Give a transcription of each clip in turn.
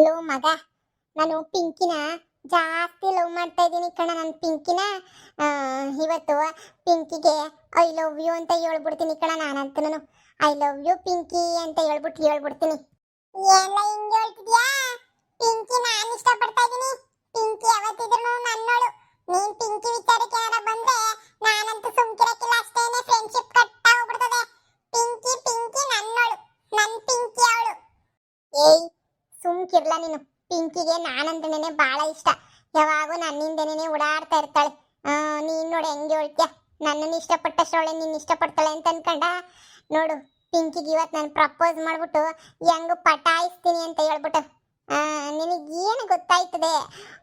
Low ಮಗ, ನಾನು ಪಿಂಕಿನ ಜಾಸ್ತಿ ಲವ್ ಮಾಡ್ತಾ ಇದ್ದೀನಿ ಕಣ. ನಾನು ಪಿಂಕಿನ ಇವತ್ತು ಪಿಂಕಿಗೆ ಐ ಲವ್ ಯು ಅಂತ ಹೇಳ್ಬಿಡ್ತೀನಿ ಕಣ. ನಾನಂತೂ ಐ ಲವ್ ಯು ಪಿಂಕಿ ಅಂತ ಹೇಳ್ಬಿಡ್ತೀನಿ. ಎಲ್ಲ ಹಿಂಗೆ ಹೇಳ್ತಿದ್ಯಾ? ಪಿಂಕಿ ನಾನು ಇಷ್ಟಪಡ್ತಾ ಇದ್ದೀನಿ. ಪಿಂಕಿ ಯಾವತ್ತಿದ್ರು ನನ್ನೋಳು. ನೀನ್ ಪಿಂಕಿ ವಿಚಾರಕ್ಕೆ ಏನಾರ ಬಂದ್ರೆ ನಾನಂತೂ ಸುಮ್ಕಿರಕ್ಕಿಲ್ಲ. ಅಷ್ಟೇನೆ ಫ್ರೆಂಡ್ಶಿಪ್ ಕಟ್ಟ ಹೋಗ್ಬಿಡ್ತದೆ. ಪಿಂಕಿ ಪಿಂಕಿ ನನ್ನೋಳು, ನನ್ ಪಿಂಕಿ ಅವಳು. ಏಯ್ ಸುಮ್ಕಿರ್ಲ ನೀನು. ಪಿಂಕಿಗೆ ನಾನಂತನೇ ಬಹಳ ಇಷ್ಟ. ಯಾವಾಗೂ ನನ್ನಿಂದನೇ ಓಡಾಡ್ತಾ ಇರ್ತಾಳೆ. ನೀನ್ ನೋಡಿ ಹೆಂಗೆ ಹೇಳ್ತೀಯ. ನನ್ನನ್ನು ಇಷ್ಟಪಟ್ಟಷ್ಟೊಳೆ ನೀನ್ ಇಷ್ಟಪಡ್ತಾಳೆ ಅಂತ ಅನ್ಕೊಂಡ ನೋಡು. ಪಿಂಕಿಗೆ ಇವತ್ತು ನಾನು ಪ್ರಪೋಸ್ ಮಾಡ್ಬಿಟ್ಟು ಹೆಂಗ ಪಟಾಯಿಸ್ತೀನಿ ಅಂತ ಹೇಳ್ಬಿಟ್ಟು ನಿನಗೇನು ಗೊತ್ತಾಯ್ತದೆ?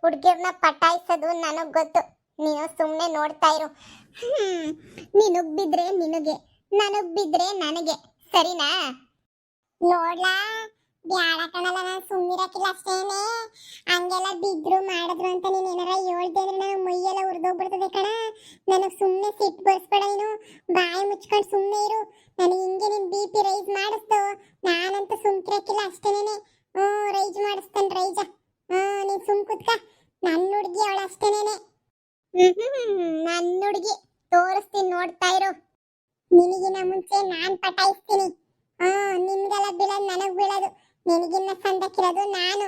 ಹುಡುಗಿರ್ನ ಪಟಾಯಿಸೋದು ನನಗ್ ಗೊತ್ತು. ನೀನು ಸುಮ್ಮನೆ ನೋಡ್ತಾ ಇರು. ನಿನಗ್ ಬಿದ್ರೆ ನಿನಗೆ, ನನಗ್ ಬಿದ್ರೆ ನನಗೆ, ಸರಿನಾ? ನೋಡ್ಲಾ, ಬ್ಯಾಡ ಕಣಲ್ಲ, ನಾನು ಸುಮ್ಮನಿರಕ್ಕಿಲ್ಲ ಅಷ್ಟೇನೆ. ಹಂಗೆಲ್ಲ ಬಿದ್ರು ಮಾಡಿದ್ರು ಅಂತ ನೀನು ಏನಾರ ಹೇಳ್ದೆ ಅಂದ್ರೆ ನನಗೆ ಮೈಯೆಲ್ಲ ಉರಿದೋಗ್ಬಿಡ್ತದೆ ಕಣ. ನನಗೆ ಸುಮ್ಮನೆ ಸಿಟ್ಟು ಬರ್ಸ್ಬೇಡ. ನೀನು ಬಾಯಿ ಮುಚ್ಕೊಂಡು ಸುಮ್ಮನೆ ಇರು. ನನಗೆ ಹಿಂಗೆ ನೀನು ಬಿ ಪಿ ರೈಸ್ ಮಾಡಿಸ್ತು, ನಾನಂತೂ ಸುಮ್ಕಿರಕ್ಕಿಲ್ಲ ಅಷ್ಟೇನೆ. ರೈಜ್ ಮಾಡಿಸ್ತಾನೆ ರೈಜ. ನೀನು ಸುಮ್ ಕುತ್ಕ. ನನ್ನ ಹುಡುಗಿ ಅವಳು ಅಷ್ಟೇನೆ. ನನ್ನ ಹುಡುಗಿ ತೋರಿಸ್ತೀನಿ, ನೋಡ್ತಾ ಇರು. ನಿನಗಿನ್ನ ಮುಂಚೆ ನಾನು ಪಟಾಯಿಸ್ತೀನಿ. ನಿಮ್ಗೆಲ್ಲ ಬೀಳೋದು ನನಗ್ ಬೀಳೋದು. ನಿನಗಿನ್ನ ಸಂದಕ್ಕಿರೋದು ನಾನು.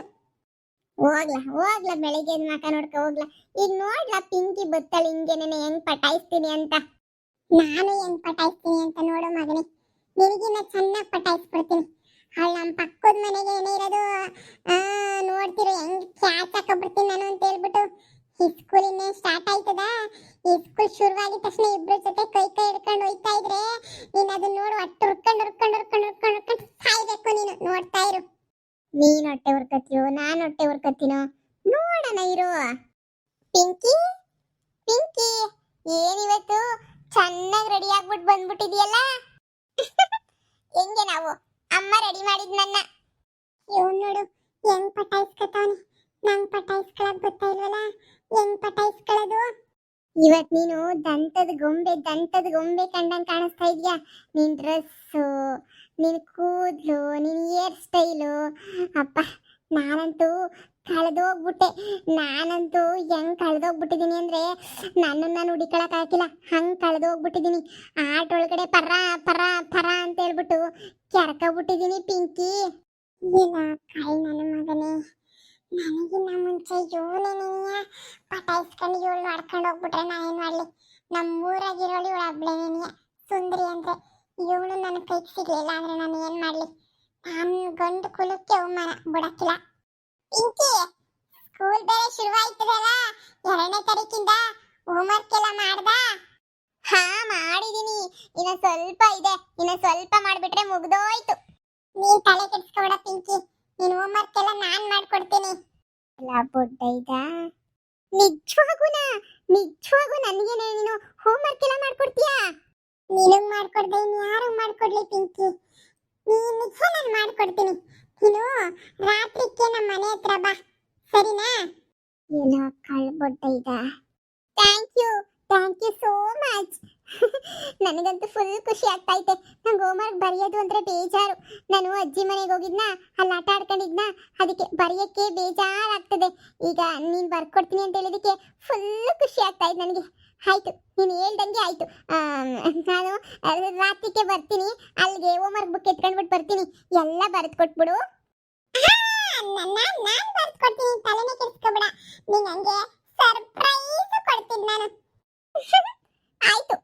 ಹೋಗ್ಲಾ ಬೆಳಿಗ್ಗೆ ಮಕ ನೋಡ್ಕೊ ಹೋಗ್ಲಾ. ಈಗ ನೋಡ್ಲಾ ಪಿಂಕಿ ಬತ್ತಳಿ ಹಿಂಗೇನೆ ಹೆಂಗ್ ಪಟಾಯಿಸ್ತೀನಿ ಅಂತ. ನಾನು ಹೆಂಗ್ ಪಟಾಯಿಸ್ತೀನಿ ಅಂತ ನೋಡು ಮಗನೇ. ನಿನಗಿನ್ನ ಚೆನ್ನಾಗಿ ಪಟಾಯಿಸ್ಬಿಡ್ತೀನಿ. ಅವಳು ನಮ್ಮ ಪಕ್ಕದ ಮನೆಗೆ ಏನೇ ಇರೋದು ನೋಡ್ತಿರು ಹೆಂಗ್ ಕ್ಯಾಚ್ ಹಾಕೊಬಿಡ್ತೀನಿ ನಾನು ಅಂತ ಹೇಳ್ಬಿಟ್ಟು. ಈ ಸ್ಕೂಲ್ ಇನ್ನೇನು ಸ್ಟಾರ್ಟ್ ಆಯ್ತದ. ಈ ಸ್ಕೂಲ್ ಶುರುವಾಗಿದ ತಕ್ಷಣ ಇಬ್ರು ಜೊತೆ ಕೈ ಹಿಡ್ಕೊಂಡು ಹೋಯ್ತಾ ಇದ್ರೆ ನೀನು ಅದನ್ನ ನೋಡು. ಒಟ್ಟು ಹುರ್ಕೊಂಡು ಸಾಯ್ಬೇಕು ನೀನು. ನೋಡ್ತಾ ಇರು. ನೀನ್ ಹೊಟ್ಟೆ ಹುರ್ಕತ್ತೀಯೋ ನಾನು ಹೊಟ್ಟೆ ಹುರ್ಕತ್ತೀನೋ ನೋಡೋಣ ಇರು. ಪಿಂಕಿ ಪಿಂಕಿ, ಏನಿವತ್ತು ಚೆನ್ನಾಗಿ ರೆಡಿ ಆಗ್ಬಿಟ್ಟು ಬಂದ್ಬಿಟ್ಟಿದೆಯಲ್ಲ. ಹೆಂಗೆ ನಾವು ಅಮ್ಮ ರೆಡಿ ಮಾಡಿದ್ ನನ್ನ. ಇವನ್ ನೋಡು ಹೆಂಗ್ ಪಟಾಯಿಸ್ಕತಾವನೆ. ನಂಗ್ ಪಟಾಯಿಸ್ಕೊಳಕ್ ಗೊತ್ತಾ ಇಲ್ವಲ್ಲ, ಹೆಂಗ್ ಪಟಾಯಿಸ್ಕೊಳ್ಳೋದು. ಇವತ್ ನೀನು ದಂತದ ಗೊಂಬೆ ಕಂಡಂಗ್ ಕಾಣಿಸ್ತಾ ಇದೀಯಾ. ನಿನ್ ಡ್ರೆಸ್ಸು, ನಿನ್ ಕೂದಲು, ನಿನ್ ಹೇರ್ ಸ್ಟೈಲು, ಅಪ್ಪ ನಾನಂತೂ ಕಳೆದೋಗ್ಬಿಟ್ಟೆ. ನಾನಂತೂ ಹೆಂಗ್ ಕಳೆದೋಗ್ಬಿಟ್ಟಿದೀನಿ ಅಂದ್ರೆ ನಾನು ಹುಡಿಕೊಳಕ್ ಹಾಕಿಲ್ಲ, ಹಂಗ್ ಕಳೆದೋಗ್ಬಿಟ್ಟಿದೀನಿ. ಆಟೊಳಗಡೆ ಪರ ಪರ ಪರ ಅಂತ ಹೇಳ್ಬಿಟ್ಟು ಕೆರ್ಕೊಬಿಟ್ಟಿದೀನಿ ಪಿಂಕಿ. ಇಲ್ಲ ಕೈ ನನ್ನ ಮಗನೇ, ನನಗಿನ್ನ ಮುಂಚೆ ಇವನೇನೆಯ ಪಟಾಯಿಸ್ಕೊಂಡು ಇವಳು ಮಾಡ್ಕೊಂಡು ಹೋಗ್ಬಿಟ್ರೆ ನಾನೇನು ಮಾಡಲಿ? ನಮ್ಮೂರಾಗಿರೋಳು ಇವಳು ಹಬ್ಳೇನೇನಿಯ ಸುಂದರಿ ಅಂದ್ರೆ. ಇವಳು ನನ್ನ ಕೈಗೆ ಸಿಗ್ಲಿಲ್ಲ ಅಂದ್ರೆ ನಾನು ಏನು ಮಾಡಲಿ? ನಾನು ಗಂಡು ಕುಲಕ್ಕೆ ಅವಮಾನ ಬಿಡಕ್ಕಿಲ್ಲ. ಪಿಂಕಿ, ಸ್ಕೂಲ್ ಬೇರೆ ಶುರುವಾಯ್ತದಲ್ಲ 2ನೇ ತಾರೀಕಿಂದ. ಹೋಮ್ವರ್ಕ್ ಎಲ್ಲ ಮಾಡ್ದ? ಹಾ ಮಾಡಿದೀನಿ. ಇನ್ನ ಸ್ವಲ್ಪ ಇದೆ, ಇನ್ನ ಸ್ವಲ್ಪ ಮಾಡ್ಬಿಟ್ರೆ ಮುಗ್ದೋಯ್ತು. ನೀನ್ ತಲೆ ಕೆಡಿಸ್ಕೊಬೇಡ ಪಿಂಕಿ, ನೀನ್ ಹೋಮ್ವರ್ಕ್ ಎಲ್ಲ ನಾನ್ ಮಾಡ್ಕೊಡ್ತೀನಿ. ನಿಜವಾಗೂ ನನಗೇನೆ ನೀನು ಹೋಮ್ವರ್ಕ್ ಎಲ್ಲ ಮಾಡ್ಕೊಡ್ತೀಯಾ? ನೀನು ಮಾಡ್ಕೊಡ್ದೆ ಇನ್ಯಾರು ಮಾಡ್ಕೊಡ್ಲಿ ಪಿಂಕಿ? ನೀನ್ ನಿಜ ನಾನು ಮಾಡ್ಕೊಡ್ತೀನಿ. ನೀನು ರಾತ್ರಿಕ್ಕೆ ನಮ್ಮ ಮನೆ ಹತ್ರ ಬಾ, ಸರಿನಾ? ಏನೋ ಕಳ್ಬೊಟ್ಟೈದ. Thank you so much. ನನಗಂತೂ ಫುಲ್ ಖುಷಿ ಆಗ್ತಾ ಐತೆ. ನಂಗೆ ಹೋಮ್ವರ್ಕ್ ಬರೆಯೋದು ಅಂದ್ರೆ ಬೇಜಾರು. ನಾನು ಅಜ್ಜಿ ಮನೆಗೆ ಹೋಗಿದ್ನ, ಅಲ್ಲಿ ಆಟ ಆಡ್ಕೊಂಡಿದ್ನ, ಅದಕ್ಕೆ ಬರೆಯೋಕ್ಕೆ ಬೇಜಾರಾಗ್ತದೆ. ಈಗ ನೀನು ಬರ್ಕೊಡ್ತೀನಿ ಅಂತ ಹೇಳಿದಕ್ಕೆ ಫುಲ್ ಖುಷಿ ಆಗ್ತಾ ಇದೆ ನನಗೆ. ಆಯ್ತು, ನೀನು ಹೇಳ್ದಂಗೆ ಆಯ್ತು. ನಾನು ರಾತ್ರಿಗೆ ಬರ್ತೀನಿ, ಅಲ್ಲಿಗೆ ಹೋಮ್ವರ್ಕ್ ಬುಕ್ ಎತ್ಕೊಂಡ್ಬಿಟ್ಟು ಬರ್ತೀನಿ. ಎಲ್ಲ ಬರೆದು ಕೊಟ್ಬಿಡು. ನಾನು ಬರೆದು ಕೊಡ್ತೀನಿ, ತಲೆನೇ ಕೆಡಿಸ್ಕೊಬೇಡ. ನೀನು ಹಂಗೆ ಸರ್ಪ್ರೈಸ್ ಕೊಡ್ತೀನಿ ನಾನು. ಆಯ್ತು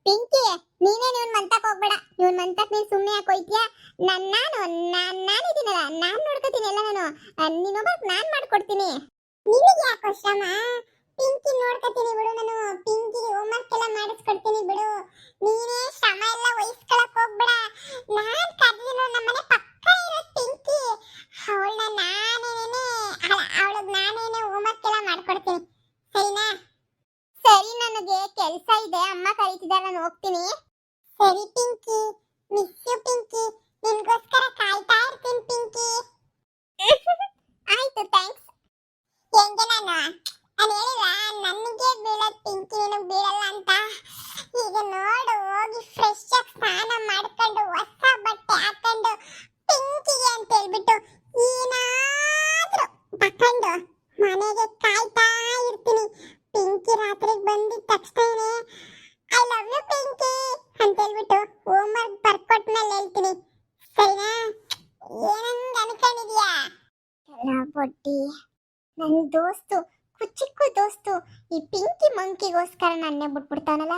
ಪಿಂಕಿ, ನೀನೇ ಇವನ್ ಮಂತಕ್ ಹೋಗ್ಬೇಡ. ಇವನ್ ಮಂತಕ್ ನೀನ್ ಸುಮ್ಮನೆ ಯಾಕೆ ಹೋಯ್ತೀಯಾ? ನಾನಿದ್ದೀನಲ್ಲ, ನಾನ್ ನೋಡ್ಕೊತೀನಿ ಎಲ್ಲ. ನೀನು ಹೋಗ್ಬೇಕು, ನಾನ್ ಮಾಡ್ಕೊಡ್ತೀನಿ. ನಿನಗೆ ಯಾಕೋ ಶ್ರಮ? ಪಿಂಕಿ ನೋಡ್ಕೊತೀನಿ ಬಿಡು. ನಾನು ಪಿಂಕಿ ಹೋಮ್ವರ್ಕ್ ಎಲ್ಲ ಮಾಡಿಸ್ಕೊಡ್ತೀನಿ ಬಿಡು. ನೀನೇ ಶ್ರಮ ಎಲ್ಲ ವಹಿಸ್ಕೊಳಕ್ ಹೋಗ್ಬೇಡ. ನಾನ್ ಕರ್ದಿರೋ ನಮ್ಮನೆ ಪಕ್ಕ ಇರೋ ಪಿಂಕಿ, ಅವಳಿಗೆ ನಾನೇನೆ ಹೋಮ್ವರ್ಕ್ ಎಲ್ಲ ಮಾಡ್ಕೊಡ್ತೀನಿ, ಸರಿನಾ? ಸರಿ, ನನಗೆ ಕೆಲಸ ಇದೆ, ಅಮ್ಮ ಕರೀತಿದ್ದಾರೆ, ನಾನು ಹೋಗ್ತೀನಿ. ಸರಿ ಪಿಂಕಿ, ಮಿಸ್ ಯು ಪಿಂಕಿ. ನಿನ್ಗೋಸ್ಕರ ಕಾಯ್ತಾ ಇರ್ತೀನಿ ಪಿಂಕಿ. ಆಯ್ತು, ಥ್ಯಾಂಕ್ಸ್. ಹೆಂಗೆ ನಾನು ಹೇಳಿಲ್ಲ ನನಗೆ ಬೀಳೋದು ಪಿಂಕಿ, ನಿನಗೆ ಬೀಳಲ್ಲ ಅಂತ. ಈಗ ನೋಡು, ಹೋಗಿ ಫ್ರೆಶ್ ಆಗಿ ಸ್ನಾನ ಮಾಡ್ಕೊಂಡು ಹೊಸ ಬಟ್ಟೆ ಹಾಕೊಂಡು ಪಿಂಕಿಗೆ ಅಂತ ಹೇಳ್ಬಿಟ್ಟು ಏನಾದ್ರು ತಕೊಂಡು ಮನೆಗೆ ಕಾಯ್ತಾ ಇರ್ತೀನಿ. ಪಿಂಕಿ ರಾತ್ರಿಗೆ ಬಂದಿದ ತಕ್ಷಣ ಐ ಲವ್ ಯು ಪಿಂಕಿ ಅಂತ ಹೇಳ್ಬಿಟ್ಟು ಹೋಮ್ ವರ್ಕ್ ಬರ್ಕೊಟ್ಮೇಲೆ ಹೇಳ್ತೀನಿ. ಸರಿನಾ? ಏನಂಗ ಅನ್ಕೊಂಡಿದ್ಯಾ? ಎಲ್ಲ ಬೊಟ್ಟಿ ನನ್ನ ದೋಸ್ತು ಕುಚಿಕ್ಕು ದೋಸ್ತು ಈ ಪಿಂಕಿ ಮಂಕಿಗೋಸ್ಕರ ನನ್ನೇ ಬಿಟ್ಬಿಡ್ತಾನಲ್ಲ.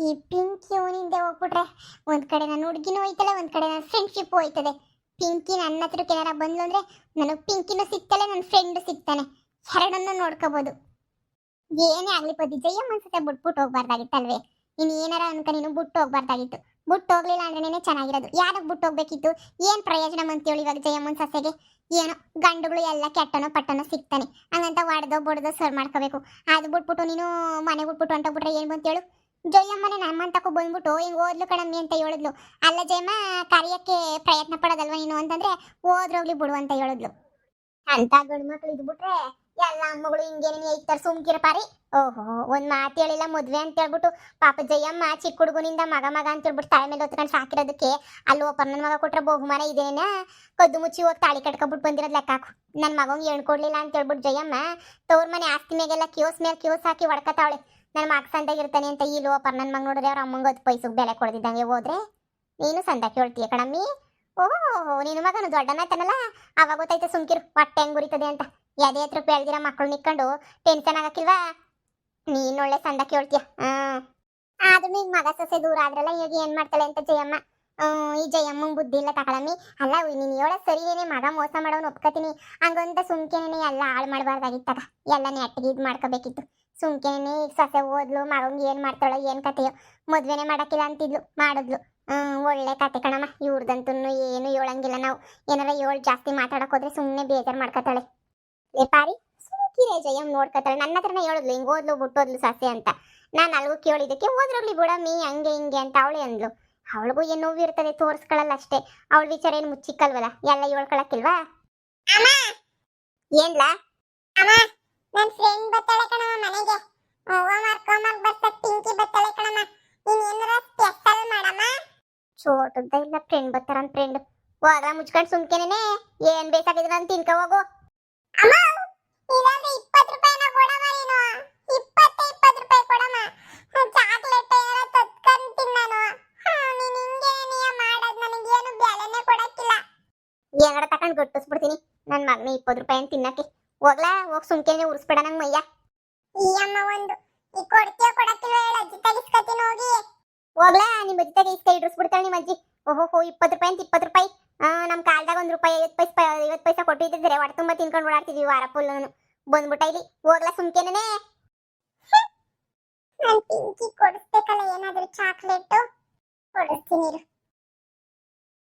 ಈ ಪಿಂಕಿ ಅವನಿಂದ ಹೋಗ್ಬಿಟ್ರೆ ಒಂದ್ ಕಡೆ ನನ್ನ ಹುಡುಗಿನೂ ಹೋಯ್ತಲ್ಲ, ಒಂದ್ ಕಡೆ ನನ್ನ ಫ್ರೆಂಡ್ಶಿಪ್ ಹೋಯ್ತದೆ. ಪಿಂಕಿ ನನ್ನ ಹತ್ರಕ್ಕೆ ಏನಾರ ಬಂದ್ಲು ಅಂದ್ರೆ ನನಗೆ ಪಿಂಕಿನೂ ಸಿಗ್ತಾಳೆ, ನನ್ನ ಫ್ರೆಂಡು ಸಿಗ್ತಾನೆ, ಎರಡನ್ನೂ ನೋಡ್ಕೋಬಹುದು. ಏನೇ ಆಗ್ಲಿ ಪದಿ ಜಯಮ್ಮ ಅನ್ಸುತ್ತೆ ಬಿಟ್ಬಿಟ್ಟು ಹೋಗ್ಬಾರ್ದಾಗಿತ್ತಲ್ವೇ? ನೀನು ಏನಾರ ಅನ್ಕ ನೀನು ಬಿಟ್ಟು ಹೋಗ್ಬಾರ್ದಾಗಿತ್ತು. ಬಿಟ್ಟು ಹೋಗ್ಲಿಲ್ಲ ಅಂದ್ರೇನೆ ಚೆನ್ನಾಗಿರೋದು. ಯಾರಕ್ಕೆ ಬಿಟ್ಟು ಹೋಗ್ಬೇಕಿತ್ತು? ಏನ್ ಪ್ರಯೋಜನ ಮಂತೇಳಿ ಇವಾಗ ಜಯಮ್ಮನ ಸಸ್ಯಗೆ? ಏನೋ ಗಂಡುಗಳು ಎಲ್ಲ ಕೆಟ್ಟನೋ ಪಟ್ಟನೋ ಸಿಗ್ತಾನೆ, ಹಂಗಂತ ಹೊಡೆದೋ ಬಡ್ದೋ ಸರ್ ಮಾಡ್ಕೋಬೇಕು. ಅದು ಬಿಟ್ಬಿಟ್ಟು ನೀನು ಮನೆ ಬಿಟ್ಬಿಟ್ಟು ಹೊಂಟೋಗ್ಬಿಟ್ರೆ ಏನ್ ಬಂತೇಳು? ಜಯಮ್ಮನೇ ನಮ್ಮಂತಕ್ಕೂ ಬಂದ್ಬಿಟ್ಟು ಹಿಂಗ್ ಓದ್ಲು ಕಣಮ್ಮಿ ಅಂತ ಹೇಳಿದ್ಲು. ಅಲ್ಲ ಜಯಮ್ಮ, ಕಾರ್ಯಕ್ಕೆ ಪ್ರಯತ್ನ ಪಡೋದಲ್ವ ನೀನು ಅಂತಂದ್ರೆ ಓದ್ರೋಗ್ಲಿ ಬಿಡು ಅಂತ ಹೇಳಿದ್ಲು. ಅಂತ ಗಂಡು ಮಕ್ಳು ಇದ್ಬಿಟ್ರೆ ಎಲ್ಲ ಅಮ್ಮಗಳು ಹಿಂಗೇನೇ ಐತಾರ, ಸುಮ್ಕಿರ ಪಾರಿ. ಓಹೋ, ಒಂದ್ ಮಾತು ಹೇಳಿಲ್ಲ ಮದ್ವೆ ಅಂತ ಹೇಳ್ಬಿಟ್ಟು ಪಾಪ ಜಯಮ್ಮ ಚಿಕ್ಕ ಹುಡುಗನಿಂದ ಮಗ ಮಗ ಅಂತ ಹೇಳ್ಬಿಟ್ಟು ತಲೆ ಮೇಲೆ ಹೊತ್ಕೊಂಡು ಸಾಕಿರೋದಕ್ಕೆ ಅಲ್ಲಿ ಒಬ್ಬನ ಮಗ ಕೊಟ್ರೆ ಬಹುಮಾನ ಇದೇನ? ಕದ್ದು ಮುಚ್ಚಿ ಹೋಗಿ ತಾಳಿ ಕಟ್ಕೊಬಿಟ್ಟು ಬಂದಿರೋದು ಲೆಕ್ಕ ಹಾಕು. ನನ್ನ ಮಗಂಗೆ ಹೆಣ್ಣು ಕೊಡ್ಲಿಲ್ಲ ಅಂತ ಹೇಳ್ಬಿಟ್ಟು ಜಯಮ್ಮ ತವ್ರ ಮನೆ ಆಸ್ತಿ ಮೇಗೆಲ್ಲ ಕ್ಯೂಸ್ ಮೇಲೆ ಕ್ಯೂಸ್ ಹಾಕಿ ಹೊಡ್ಕತಾವಳೆ. ನನ್ನ ಮಗ ಸಂದಾಗಿರ್ತಾನೆ ಅಂತ ಈ ಲೋಪರ್ ನನ್ನ ಮಗ ನೋಡಿದ್ರೆ ಅವ್ರ ಅಮ್ಮಂಗೆ 10 ಪೈಸೆಗೆ ಬೆಲೆ ಕೊಡ್ದಿದ್ದಂಗೆ ಹೋದ್ರೆ ನೀನು ಸಂದ ಕೇಳ್ತೀಯ ಕಣಮ್ಮಿ. ಓಹೋ, ನಿನ್ನ ಮಗನು ದೊಡ್ಡನಾಯ್ತಾನಲ್ಲ, ಅವಾಗ ಗೊತ್ತಾಯ್ತು ಸುಮ್ಕಿರು ಹೊಟ್ಟೆ ಹೆಂಗ್ ಉರಿತದೆ ಅಂತ. ಎದೆ ಹತ್ರ ಬೆಳೆದಿರೋ ಮಕ್ಕಳು ನಿಕ್ಕೊಂಡು ಟೆನ್ಷನ್ ಆಗಕ್ಕಿಲ್ವಾ? ನೀನ್ ಒಳ್ಳೆ ಸಂದ ಕೇಳ್ತೀಯ. ಆದ್ರೂ ಈಗ ಮಗ ಸೊಸೆ ದೂರ ಆದ್ರಲ್ಲ, ಈಗ ಏನ್ ಮಾಡ್ತಾಳೆ ಅಂತ ಜಯಮ್ಮ. ಈ ಜಯಮ್ಮಂಗ್ ಬುದ್ಧಿ ಇಲ್ಲ ತಗೊಳಮ್ಮಿ. ಅಲ್ಲ ನೀನು ಹೇಳೋ ಸರಿನೇನೆ, ಮಗ ಮೋಸ ಮಾಡೋನ್ ಒಪ್ಕೋತೀನಿ, ಹಂಗಂತ ಸುಮ್ಕೆನೆ ಎಲ್ಲ ಹಾಳು ಮಾಡಬಾರ್ದಾಗಿತ್ತಗ. ಎಲ್ಲ ನೆಟ್ಟಿಗೆ ಇದು ಮಾಡ್ಕೋಬೇಕಿತ್ತು. ಸುಮ್ಕೆನೆ ಈಗ ಸೊಸೆ ಓದ್ಲು, ಮಗಂಗೆ ಏನ್ ಮಾಡ್ತಾಳೋ ಏನ್ ಕತೆಯೋ, ಮದ್ವೆನೆ ಮಾಡಕ್ಕಿಲ್ಲ ಅಂತಿದ್ಲು, ಮಾಡಿದ್ಲು. ಒಳ್ಳೆ ಕತೆ ಕಣಮ್ಮ. ಇವ್ರದಂತೂ ಏನು ಹೇಳಂಗಿಲ್ಲ ನಾವು. ಏನಾರ ಜಾಸ್ತಿ ಮಾತಾಡಕ್ ಹೋದ್ರೆ ಸುಮ್ಮನೆ ಬೇಜಾರು ಮಾಡ್ಕೊತಾಳೆ. ಲೇ ಪಾರಿ, ಸುಮ್ಕಿರೇ ಜಯಮ್ಮ ನೋಡ್ಕೊತಾಳೆ. ನನ್ನ ಹತ್ರನೇ ಹೇಳಿದ್ಲು ಹಿಂಗ್ ಓದ್ಲು ಬಿಟ್ಟೋದ್ಲು ಸೊಸೆ ಅಂತ. ನಾನು ಅಲ್ಗೂ ಕೇಳಿದಕ್ಕೆ ಓದ್ರೋಗ್ಲಿ ಬಿಡಮ್ಮಿ ಹಂಗೆ ಹಿಂಗೆ ಅಂತ ಅವಳೆ ಅಂದ್ಲು. ಅವಳಿಗೂ ಏನು ನೋವು ಇರ್ತದೆ, ತೋರಿಸ್ಕೊಳ್ಳಲ್ಲ ಅಷ್ಟೇ. ಅವಳ ವಿಚಾರ ಏನು ಮುಚ್ಚಿಕ್ಕಲ್ವಲ್ಲ, ಎಲ್ಲ ಹೇಳ್ಕೊಳಕ್ಕಿಲ್ವಾ? ಏನ್ಲಾ? ನನ್ನ ಫ್ರೆಂಡ್ ಬರ್ತಾಳೆ ಕಣಮ್ಮ ಮನೆಗೆ. ಹೋಮ್ವರ್ಕ್ ಬರ್ತಾ ಪಿಂಕಿ ಬರ್ತಾಳೆ ಕಣಮ್ಮ. ನೀನ್ ಏನಾರ ಸ್ಪೆಷಲ್ ಮಾಡಮ್ಮ? ಚೋಟದ ಇಲ್ಲ ಫ್ರೆಂಡ್ ಬರ್ತಾರ ಫ್ರೆಂಡ್. ಹೋಗ ಮುಚ್ಕೊಂಡು ಸುಮ್ಕೆನೆ ಏನ್ ಬೇಕಾಗಿದ್ರ ಅಂತ ತಿನ್ಕ ಹೋಗು. ಅಮ್ಮ, ಇಲ್ಲಾಂದ್ರೆ 20 ರೂಪಾಯಿನ ಕೊಡಮ್ಮ ನೀನು. 20 ರೂಪಾಯಿ ಕೊಡಮ್ಮ. ಚಾಕ್ಲೇಟ್ ಏನೋ ತತ್ಕೊಂತೀನಿ ನಾನು. ನೀನ್ ಹಿಂಗೇನೆ ಮಾಡೋದು, ನನಗೇನು ಬೆಲೆನೇ ಕೊಡಕ್ಕಿಲ್ಲ. ಏನಾರ ತಕೊಂಡ್ ಗಟ್ಟಿಸ್ಬಿಡ್ತೀನಿ ನನ್ನ ಮಗನ 20 ರೂಪಾಯಿ ಅಂತ ತಿನ್ನಕ್ಕೆ. ಹೋಗ್ಲಾ, ಹೋಗ್ ಸುಮ್ಕೆನೆ ಉರ್ಸ್ಬೇಡ ನಂಗೆ ಮಯ್ಯ. ಈ ಅಮ್ಮ ಒಂದು ಈ ಕೊಡ್ತೀಯ ಕೊಡಕ್ಕಿಲ್ಲ ಹೇಳ, ಅಜ್ಜಿ ತಗಿಸ್ಕತೀನಿ ಹೋಗಿ. ಹೋಗ್ಲಾ, ನಿಮ್ಮ ಅಜ್ಜಿ ತಗ ಇಸ್ಕ ಇಡ್ರಿಸ್ಬಿಡ್ತಾಳೆ ನಿಮ್ಮ ಅಜ್ಜಿ. ಓಹೋ, 20 ರೂಪಾಯಿ ಅಂತ 20 ರೂಪಾಯಿ. ನಮ್ಮ ಕಾಲದಾಗ 1 ರೂಪಾಯಿ 50 ಪೈಸೆ ಕೊಟ್ಟಿದ್ದರೆ ಹೊಟ್ಟೆ ತುಂಬ ತಿನ್ಕೊಂಡು ಓಡಾಡ್ತಿದ್ವಿ ವಾರ ಫುಲ್. ಬಂದ್ಬಿಟ್ಟ ಇಲ್ಲಿ. ಹೋಗ್ಲಾ ಸುಮ್ಕೆನೆ. ನಾನು ಪಿಂಕಿ ಕೊಡಿಸ್ಬೇಕಲ್ಲ ಏನಾದರೂ ಚಾಕ್ಲೇಟು, ಕೊಡಿಸ್ತೀನಿ ಇರು.